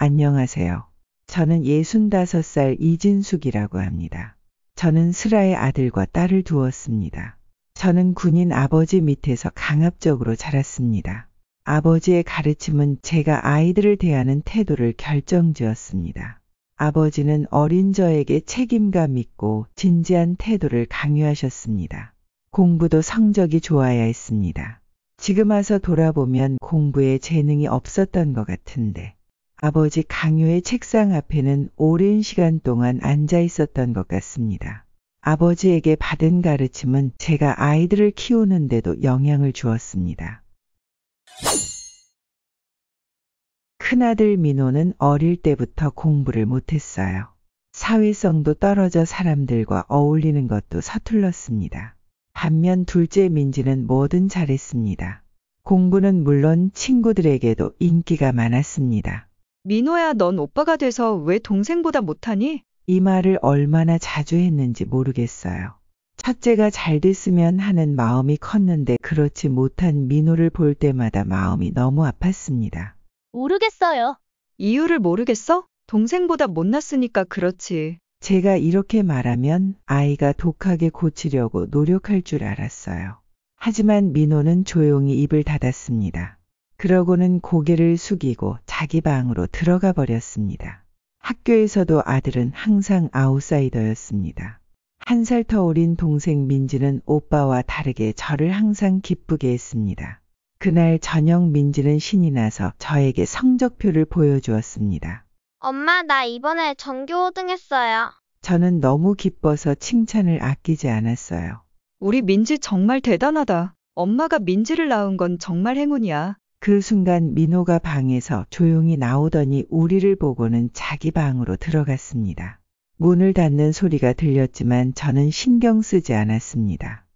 안녕하세요. 저는 65살 이진숙이라고 합니다. 저는 슬아의 아들과 딸을 두었습니다. 저는 군인 아버지 밑에서 강압적으로 자랐습니다. 아버지의 가르침은 제가 아이들을 대하는 태도를 결정지었습니다. 아버지는 어린 저에게 책임감 있고 진지한 태도를 강요하셨습니다. 공부도 성적이 좋아야 했습니다. 지금 와서 돌아보면 공부에 재능이 없었던 것 같은데 아버지 강요의 책상 앞에는 오랜 시간 동안 앉아 있었던 것 같습니다. 아버지에게 받은 가르침은 제가 아이들을 키우는데도 영향을 주었습니다. 큰아들 민호는 어릴 때부터 공부를 못했어요. 사회성도 떨어져 사람들과 어울리는 것도 서툴렀습니다. 반면 둘째 민지는 뭐든 잘했습니다. 공부는 물론 친구들에게도 인기가 많았습니다. 민호야, 넌 오빠가 돼서 왜 동생보다 못하니? 이 말을 얼마나 자주 했는지 모르겠어요. 첫째가 잘 됐으면 하는 마음이 컸는데 그렇지 못한 민호를 볼 때마다 마음이 너무 아팠습니다. 모르겠어요. 이유를 모르겠어? 동생보다 못났으니까 그렇지. 제가 이렇게 말하면 아이가 독하게 고치려고 노력할 줄 알았어요. 하지만 민호는 조용히 입을 닫았습니다. 그러고는 고개를 숙이고 자기 방으로 들어가 버렸습니다. 학교에서도 아들은 항상 아웃사이더였습니다. 1살 더 어린 동생 민지는 오빠와 다르게 저를 항상 기쁘게 했습니다. 그날 저녁 민지는 신이 나서 저에게 성적표를 보여주었습니다. 엄마, 나 이번에 전교 5등 했어요. 저는 너무 기뻐서 칭찬을 아끼지 않았어요. 우리 민지 정말 대단하다. 엄마가 민지를 낳은 건 정말 행운이야. 그 순간 민호가 방에서 조용히 나오더니 우리를 보고는 자기 방으로 들어갔습니다. 문을 닫는 소리가 들렸지만 저는 신경 쓰지 않았습니다.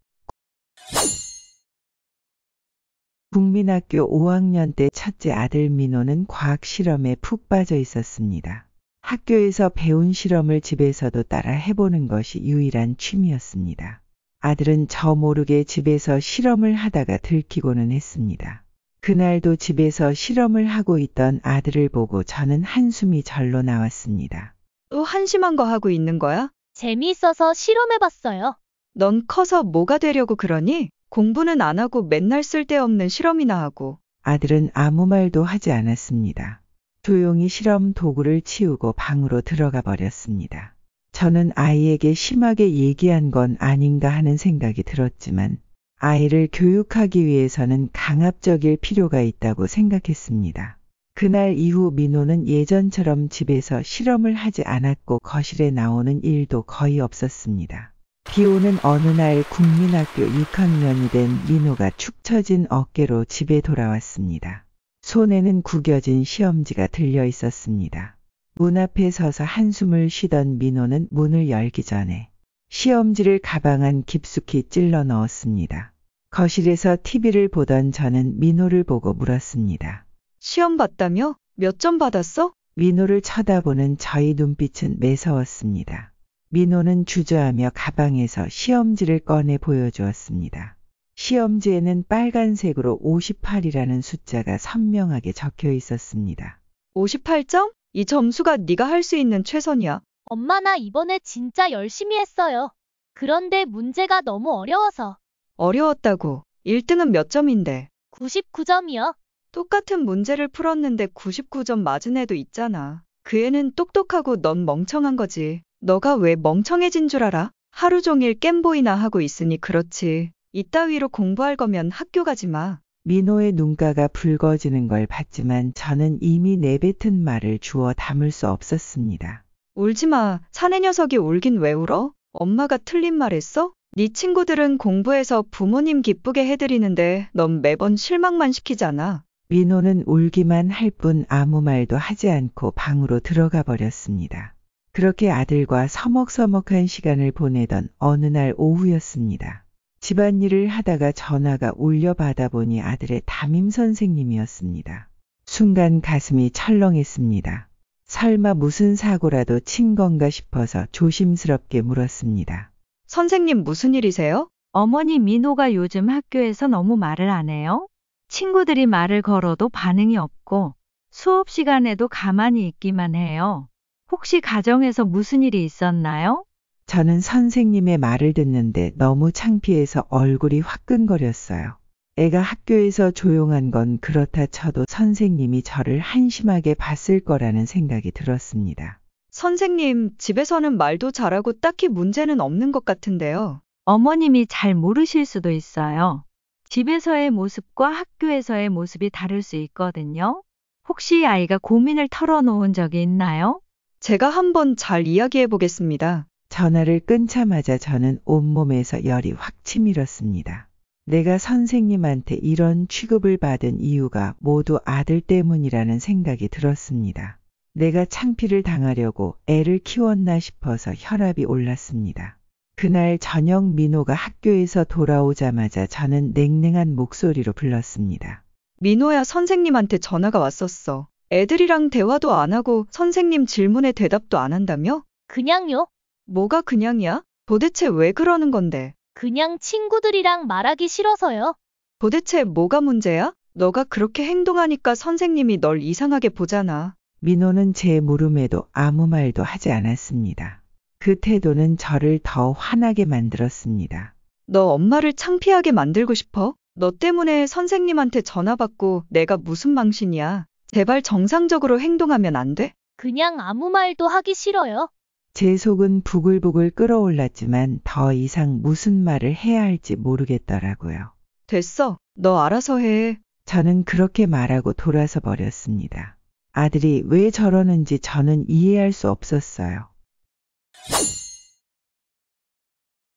국민학교 5학년 때 첫째 아들 민호는 과학 실험에 푹 빠져 있었습니다. 학교에서 배운 실험을 집에서도 따라 해보는 것이 유일한 취미였습니다. 아들은 저 모르게 집에서 실험을 하다가 들키고는 했습니다. 그날도 집에서 실험을 하고 있던 아들을 보고 저는 한숨이 절로 나왔습니다. 또 한심한 거 하고 있는 거야? 재미있어서 실험해봤어요. 넌 커서 뭐가 되려고 그러니? 공부는 안 하고 맨날 쓸데없는 실험이나 하고. 아들은 아무 말도 하지 않았습니다. 조용히 실험 도구를 치우고 방으로 들어가 버렸습니다. 저는 아이에게 심하게 얘기한 건 아닌가 하는 생각이 들었지만 아이를 교육하기 위해서는 강압적일 필요가 있다고 생각했습니다. 그날 이후 민호는 예전처럼 집에서 실험을 하지 않았고 거실에 나오는 일도 거의 없었습니다. 비 오는 어느 날 국민학교 6학년이 된 민호가 축 처진 어깨로 집에 돌아왔습니다. 손에는 구겨진 시험지가 들려 있었습니다. 문 앞에 서서 한숨을 쉬던 민호는 문을 열기 전에 시험지를 가방 안 깊숙이 찔러 넣었습니다. 거실에서 TV를 보던 저는 민호를 보고 물었습니다. 시험 봤다며? 몇 점 받았어? 민호를 쳐다보는 저희 눈빛은 매서웠습니다. 민호는 주저하며 가방에서 시험지를 꺼내 보여주었습니다. 시험지에는 빨간색으로 58이라는 숫자가 선명하게 적혀 있었습니다. 58점? 이 점수가 네가 할 수 있는 최선이야. 엄마, 나 이번에 진짜 열심히 했어요. 그런데 문제가 너무 어려워서. 어려웠다고. 1등은 몇 점인데? 99점이요. 똑같은 문제를 풀었는데 99점 맞은 애도 있잖아. 그 애는 똑똑하고 넌 멍청한 거지. 너가 왜 멍청해진 줄 알아? 하루 종일 겜보이나 하고 있으니 그렇지. 이따위로 공부할 거면 학교 가지 마. 민호의 눈가가 붉어지는 걸 봤지만 저는 이미 내뱉은 말을 주워 담을 수 없었습니다. 울지 마. 사내 녀석이 울긴 왜 울어? 엄마가 틀린 말 했어? 네 친구들은 공부해서 부모님 기쁘게 해드리는데 넌 매번 실망만 시키잖아. 민호는 울기만 할 뿐 아무 말도 하지 않고 방으로 들어가 버렸습니다. 그렇게 아들과 서먹서먹한 시간을 보내던 어느 날 오후였습니다. 집안일을 하다가 전화가 울려 받아보니 아들의 담임 선생님이었습니다. 순간 가슴이 철렁했습니다. 설마 무슨 사고라도 친 건가 싶어서 조심스럽게 물었습니다. 선생님 무슨 일이세요? 어머니 민호가 요즘 학교에서 너무 말을 안 해요. 친구들이 말을 걸어도 반응이 없고 수업 시간에도 가만히 있기만 해요. 혹시 가정에서 무슨 일이 있었나요? 저는 선생님의 말을 듣는데 너무 창피해서 얼굴이 화끈거렸어요. 애가 학교에서 조용한 건 그렇다 쳐도 선생님이 저를 한심하게 봤을 거라는 생각이 들었습니다. 선생님, 집에서는 말도 잘하고 딱히 문제는 없는 것 같은데요. 어머님이 잘 모르실 수도 있어요. 집에서의 모습과 학교에서의 모습이 다를 수 있거든요. 혹시 아이가 고민을 털어놓은 적이 있나요? 제가 한번 잘 이야기해 보겠습니다. 전화를 끊자마자 저는 온몸에서 열이 확 치밀었습니다. 내가 선생님한테 이런 취급을 받은 이유가 모두 아들 때문이라는 생각이 들었습니다. 내가 창피를 당하려고 애를 키웠나 싶어서 혈압이 올랐습니다. 그날 저녁 민호가 학교에서 돌아오자마자 저는 냉랭한 목소리로 불렀습니다. 민호야, 선생님한테 전화가 왔었어. 애들이랑 대화도 안 하고 선생님 질문에 대답도 안 한다며? 그냥요. 뭐가 그냥이야? 도대체 왜 그러는 건데? 그냥 친구들이랑 말하기 싫어서요. 도대체 뭐가 문제야? 너가 그렇게 행동하니까 선생님이 널 이상하게 보잖아. 민호는 제 물음에도 아무 말도 하지 않았습니다. 그 태도는 저를 더 화나게 만들었습니다. 너 엄마를 창피하게 만들고 싶어? 너 때문에 선생님한테 전화 받고 내가 무슨 망신이야. 제발 정상적으로 행동하면 안 돼? 그냥 아무 말도 하기 싫어요. 제 속은 부글부글 끓어올랐지만 더 이상 무슨 말을 해야 할지 모르겠더라고요. 됐어. 너 알아서 해. 저는 그렇게 말하고 돌아서 버렸습니다. 아들이 왜 저러는지 저는 이해할 수 없었어요.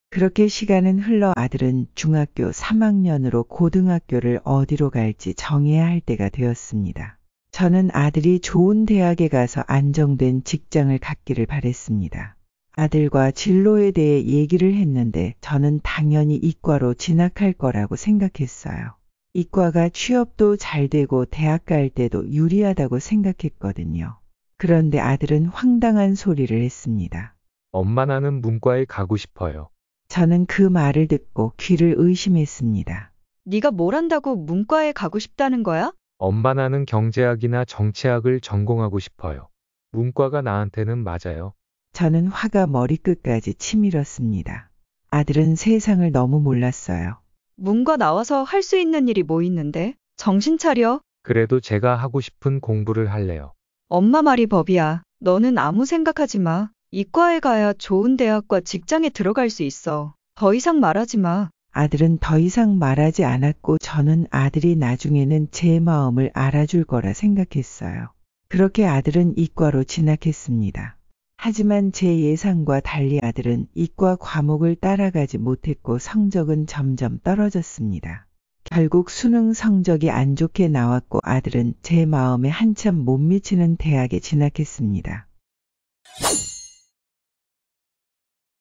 그렇게 시간은 흘러 아들은 중학교 3학년으로 고등학교를 어디로 갈지 정해야 할 때가 되었습니다. 저는 아들이 좋은 대학에 가서 안정된 직장을 갖기를 바랬습니다. 아들과 진로에 대해 얘기를 했는데 저는 당연히 이과로 진학할 거라고 생각했어요. 이과가 취업도 잘 되고 대학 갈 때도 유리하다고 생각했거든요. 그런데 아들은 황당한 소리를 했습니다. 엄마 나는 문과에 가고 싶어요. 저는 그 말을 듣고 귀를 의심했습니다. 네가 뭘 한다고 문과에 가고 싶다는 거야? 엄마 나는 경제학이나 정치학을 전공하고 싶어요. 문과가 나한테는 맞아요. 저는 화가 머리끝까지 치밀었습니다. 아들은 세상을 너무 몰랐어요. 문과 나와서 할 수 있는 일이 뭐 있는데? 정신 차려. 그래도 제가 하고 싶은 공부를 할래요. 엄마 말이 법이야. 너는 아무 생각하지 마. 이과에 가야 좋은 대학과 직장에 들어갈 수 있어. 더 이상 말하지 마. 아들은 더 이상 말하지 않았고 저는 아들이 나중에는 제 마음을 알아줄 거라 생각했어요. 그렇게 아들은 이과로 진학했습니다. 하지만 제 예상과 달리 아들은 이과 과목을 따라가지 못했고 성적은 점점 떨어졌습니다. 결국 수능 성적이 안 좋게 나왔고 아들은 제 마음에 한참 못 미치는 대학에 진학했습니다.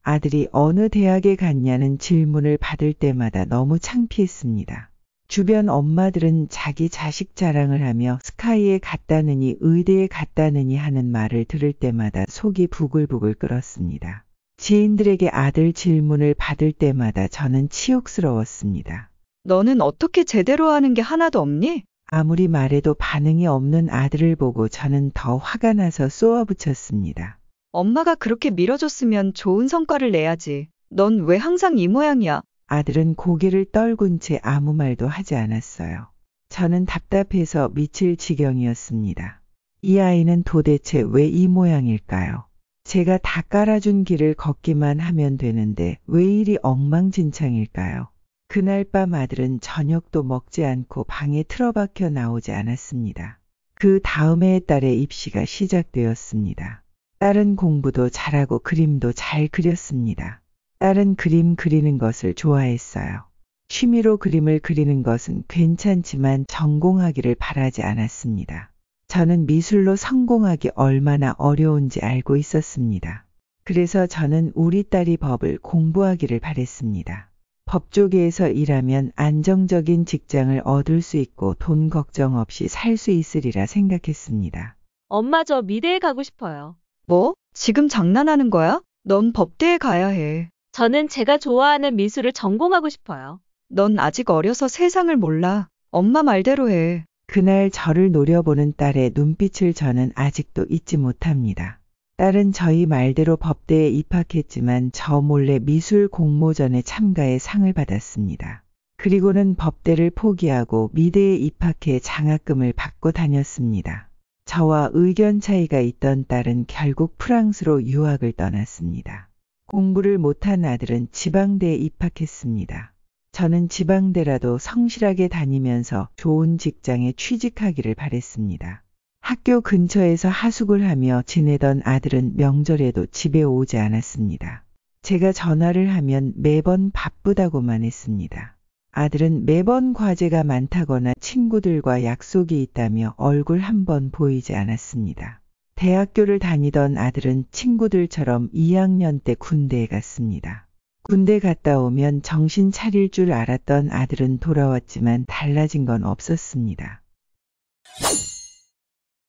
아들이 어느 대학에 갔냐는 질문을 받을 때마다 너무 창피했습니다. 주변 엄마들은 자기 자식 자랑을 하며 스카이에 갔다느니 의대에 갔다느니 하는 말을 들을 때마다 속이 부글부글 끓었습니다. 지인들에게 아들 질문을 받을 때마다 저는 치욕스러웠습니다. 너는 어떻게 제대로 하는 게 하나도 없니? 아무리 말해도 반응이 없는 아들을 보고 저는 더 화가 나서 쏘아붙였습니다. 엄마가 그렇게 밀어줬으면 좋은 성과를 내야지. 넌 왜 항상 이 모양이야? 아들은 고개를 떨군 채 아무 말도 하지 않았어요. 저는 답답해서 미칠 지경이었습니다. 이 아이는 도대체 왜 이 모양일까요? 제가 다 깔아준 길을 걷기만 하면 되는데 왜 이리 엉망진창일까요? 그날 밤 아들은 저녁도 먹지 않고 방에 틀어박혀 나오지 않았습니다. 그 다음 해에 딸의 입시가 시작되었습니다. 딸은 공부도 잘하고 그림도 잘 그렸습니다. 딸은 그림 그리는 것을 좋아했어요. 취미로 그림을 그리는 것은 괜찮지만 전공하기를 바라지 않았습니다. 저는 미술로 성공하기 얼마나 어려운지 알고 있었습니다. 그래서 저는 우리 딸이 법을 공부하기를 바랬습니다. 법조계에서 일하면 안정적인 직장을 얻을 수 있고 돈 걱정 없이 살 수 있으리라 생각했습니다. 엄마 저 미대에 가고 싶어요. 뭐? 지금 장난하는 거야? 넌 법대에 가야 해. 저는 제가 좋아하는 미술을 전공하고 싶어요. 넌 아직 어려서 세상을 몰라. 엄마 말대로 해. 그날 저를 노려보는 딸의 눈빛을 저는 아직도 잊지 못합니다. 딸은 저희 말대로 법대에 입학했지만 저 몰래 미술 공모전에 참가해 상을 받았습니다. 그리고는 법대를 포기하고 미대에 입학해 장학금을 받고 다녔습니다. 저와 의견 차이가 있던 딸은 결국 프랑스로 유학을 떠났습니다. 공부를 못한 아들은 지방대에 입학했습니다. 저는 지방대라도 성실하게 다니면서 좋은 직장에 취직하기를 바랬습니다. 학교 근처에서 하숙을 하며 지내던 아들은 명절에도 집에 오지 않았습니다. 제가 전화를 하면 매번 바쁘다고만 했습니다. 아들은 매번 과제가 많다거나 친구들과 약속이 있다며 얼굴 한 번 보이지 않았습니다. 대학교를 다니던 아들은 친구들처럼 2학년 때 군대에 갔습니다. 군대 갔다 오면 정신 차릴 줄 알았던 아들은 돌아왔지만 달라진 건 없었습니다.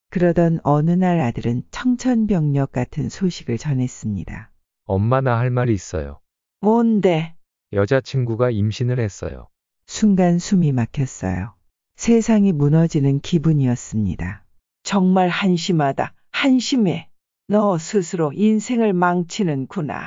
그러던 어느 날 아들은 청천벽력 같은 소식을 전했습니다. 엄마 나 할 말이 있어요. 뭔데? 여자친구가 임신을 했어요. 순간 숨이 막혔어요. 세상이 무너지는 기분이었습니다. 정말 한심하다. 한심해. 너 스스로 인생을 망치는구나.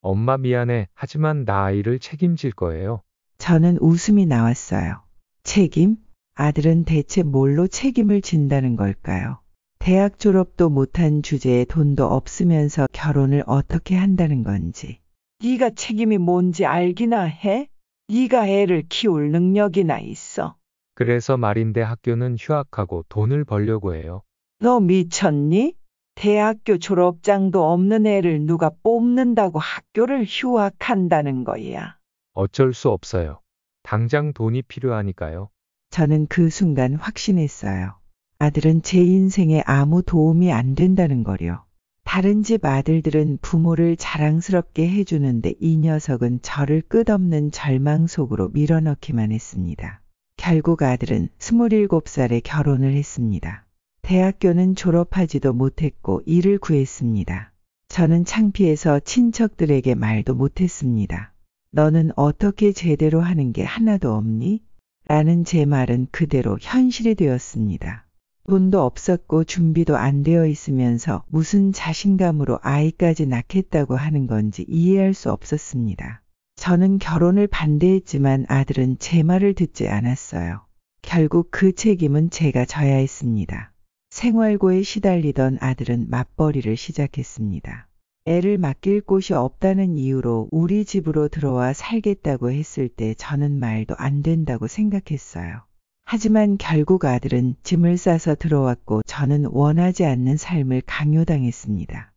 엄마 미안해. 하지만 나 아이를 책임질 거예요. 저는 웃음이 나왔어요. 책임? 아들은 대체 뭘로 책임을 진다는 걸까요? 대학 졸업도 못한 주제에 돈도 없으면서 결혼을 어떻게 한다는 건지. 네가 책임이 뭔지 알기나 해? 네가 애를 키울 능력이나 있어. 그래서 말인데 학교는 휴학하고 돈을 벌려고 해요. 너 미쳤니? 대학교 졸업장도 없는 애를 누가 뽑는다고 학교를 휴학한다는 거야. 어쩔 수 없어요. 당장 돈이 필요하니까요. 저는 그 순간 확신했어요. 아들은 제 인생에 아무 도움이 안 된다는 거요. 다른 집 아들들은 부모를 자랑스럽게 해주는데 이 녀석은 저를 끝없는 절망 속으로 밀어넣기만 했습니다. 결국 아들은 27살에 결혼을 했습니다. 대학교는 졸업하지도 못했고 일을 구했습니다. 저는 창피해서 친척들에게 말도 못했습니다. 너는 어떻게 제대로 하는 게 하나도 없니? 라는 제 말은 그대로 현실이 되었습니다. 돈도 없었고 준비도 안 되어 있으면서 무슨 자신감으로 아이까지 낳겠다고 하는 건지 이해할 수 없었습니다. 저는 결혼을 반대했지만 아들은 제 말을 듣지 않았어요. 결국 그 책임은 제가 져야 했습니다. 생활고에 시달리던 아들은 맞벌이를 시작했습니다. 애를 맡길 곳이 없다는 이유로 우리 집으로 들어와 살겠다고 했을 때 저는 말도 안 된다고 생각했어요. 하지만 결국 아들은 짐을 싸서 들어왔고 저는 원하지 않는 삶을 강요당했습니다.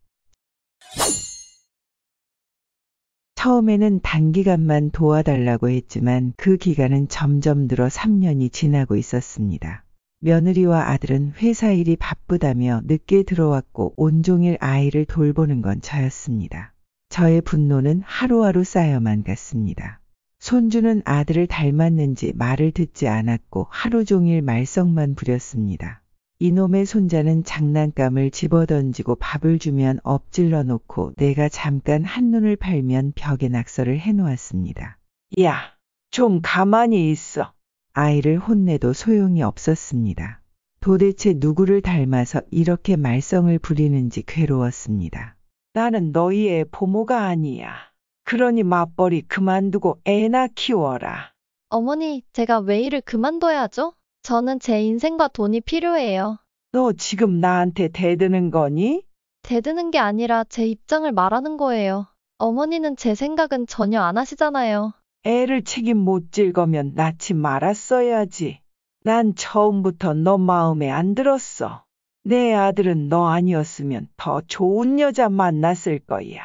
처음에는 단기간만 도와달라고 했지만 그 기간은 점점 늘어 3년이 지나고 있었습니다. 며느리와 아들은 회사 일이 바쁘다며 늦게 들어왔고 온종일 아이를 돌보는 건 저였습니다. 저의 분노는 하루하루 쌓여만 갔습니다. 손주는 아들을 닮았는지 말을 듣지 않았고 하루 종일 말썽만 부렸습니다. 이놈의 손자는 장난감을 집어던지고 밥을 주면 엎질러 놓고 내가 잠깐 한눈을 팔면 벽에 낙서를 해놓았습니다. 야, 좀 가만히 있어. 아이를 혼내도 소용이 없었습니다. 도대체 누구를 닮아서 이렇게 말썽을 부리는지 괴로웠습니다. 나는 너희의 부모가 아니야. 그러니 맞벌이 그만두고 애나 키워라. 어머니, 제가 왜 일을 그만둬야죠? 저는 제 인생과 돈이 필요해요. 너 지금 나한테 대드는 거니? 대드는 게 아니라 제 입장을 말하는 거예요. 어머니는 제 생각은 전혀 안 하시잖아요. 애를 책임 못 질 거면 낳지 말았어야지. 난 처음부터 너 마음에 안 들었어. 내 아들은 너 아니었으면 더 좋은 여자 만났을 거야.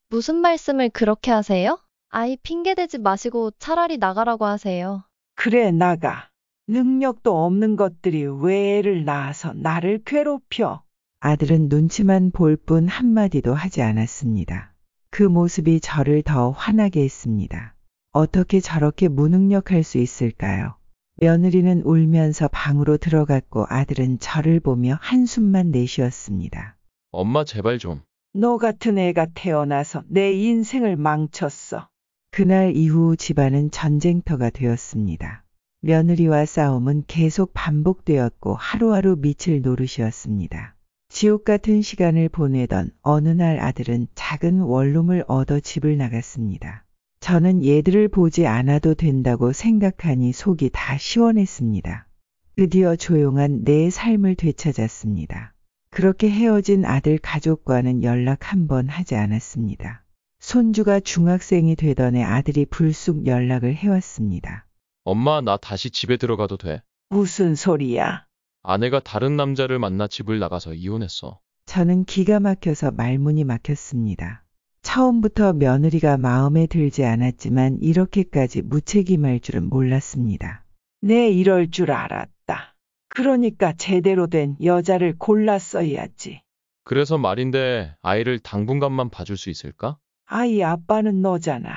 무슨 말씀을 그렇게 하세요? 아이 핑계대지 마시고 차라리 나가라고 하세요. 그래, 나가. 능력도 없는 것들이 왜 애를 낳아서 나를 괴롭혀? 아들은 눈치만 볼 뿐 한마디도 하지 않았습니다. 그 모습이 저를 더 화나게 했습니다. 어떻게 저렇게 무능력할 수 있을까요? 며느리는 울면서 방으로 들어갔고 아들은 저를 보며 한숨만 내쉬었습니다. 엄마 제발 좀. 너 같은 애가 태어나서 내 인생을 망쳤어. 그날 이후 집안은 전쟁터가 되었습니다. 며느리와 싸움은 계속 반복되었고 하루하루 미칠 노릇이었습니다. 지옥 같은 시간을 보내던 어느 날 아들은 작은 원룸을 얻어 집을 나갔습니다. 저는 얘들을 보지 않아도 된다고 생각하니 속이 다 시원했습니다. 드디어 조용한 내 삶을 되찾았습니다. 그렇게 헤어진 아들 가족과는 연락 한 번 하지 않았습니다. 손주가 중학생이 되던 해 아들이 불쑥 연락을 해왔습니다. 엄마, 나 다시 집에 들어가도 돼? 무슨 소리야? 아내가 다른 남자를 만나 집을 나가서 이혼했어. 저는 기가 막혀서 말문이 막혔습니다. 처음부터 며느리가 마음에 들지 않았지만 이렇게까지 무책임할 줄은 몰랐습니다. 내 이럴 줄 알았다. 그러니까 제대로 된 여자를 골랐어야지. 그래서 말인데 아이를 당분간만 봐줄 수 있을까? 아이 아빠는 너잖아.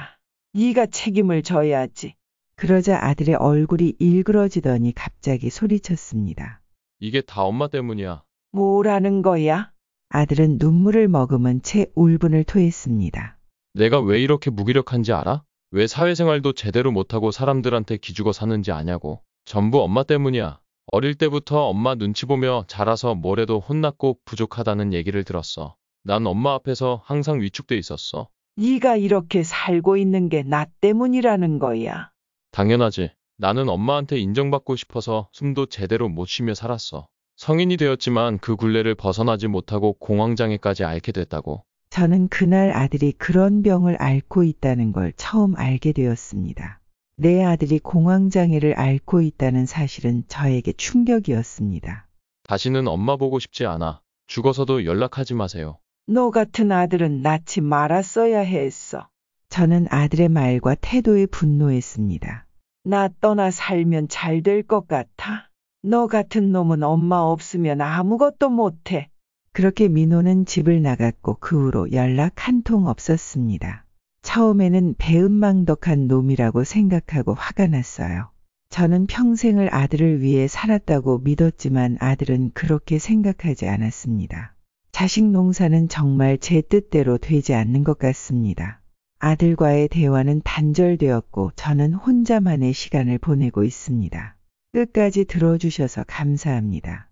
네가 책임을 져야지. 그러자 아들의 얼굴이 일그러지더니 갑자기 소리쳤습니다. 이게 다 엄마 때문이야. 뭐라는 거야? 아들은 눈물을 머금은 채 울분을 토했습니다. 내가 왜 이렇게 무기력한지 알아? 왜 사회생활도 제대로 못하고 사람들한테 기죽어 사는지 아냐고. 전부 엄마 때문이야. 어릴 때부터 엄마 눈치 보며 자라서 뭐래도 혼났고 부족하다는 얘기를 들었어. 난 엄마 앞에서 항상 위축돼 있었어. 네가 이렇게 살고 있는 게 나 때문이라는 거야. 당연하지. 나는 엄마한테 인정받고 싶어서 숨도 제대로 못 쉬며 살았어. 성인이 되었지만 그 굴레를 벗어나지 못하고 공황장애까지 앓게 됐다고. 저는 그날 아들이 그런 병을 앓고 있다는 걸 처음 알게 되었습니다. 내 아들이 공황장애를 앓고 있다는 사실은 저에게 충격이었습니다. 다시는 엄마 보고 싶지 않아. 죽어서도 연락하지 마세요. 너 같은 아들은 낳지 말았어야 했어. 저는 아들의 말과 태도에 분노했습니다. 나 떠나 살면 잘 될 것 같아? 너 같은 놈은 엄마 없으면 아무것도 못해. 그렇게 민호는 집을 나갔고 그 후로 연락 한 통 없었습니다. 처음에는 배은망덕한 놈이라고 생각하고 화가 났어요. 저는 평생을 아들을 위해 살았다고 믿었지만 아들은 그렇게 생각하지 않았습니다. 자식 농사는 정말 제 뜻대로 되지 않는 것 같습니다. 아들과의 대화는 단절되었고 저는 혼자만의 시간을 보내고 있습니다. 끝까지 들어주셔서 감사합니다.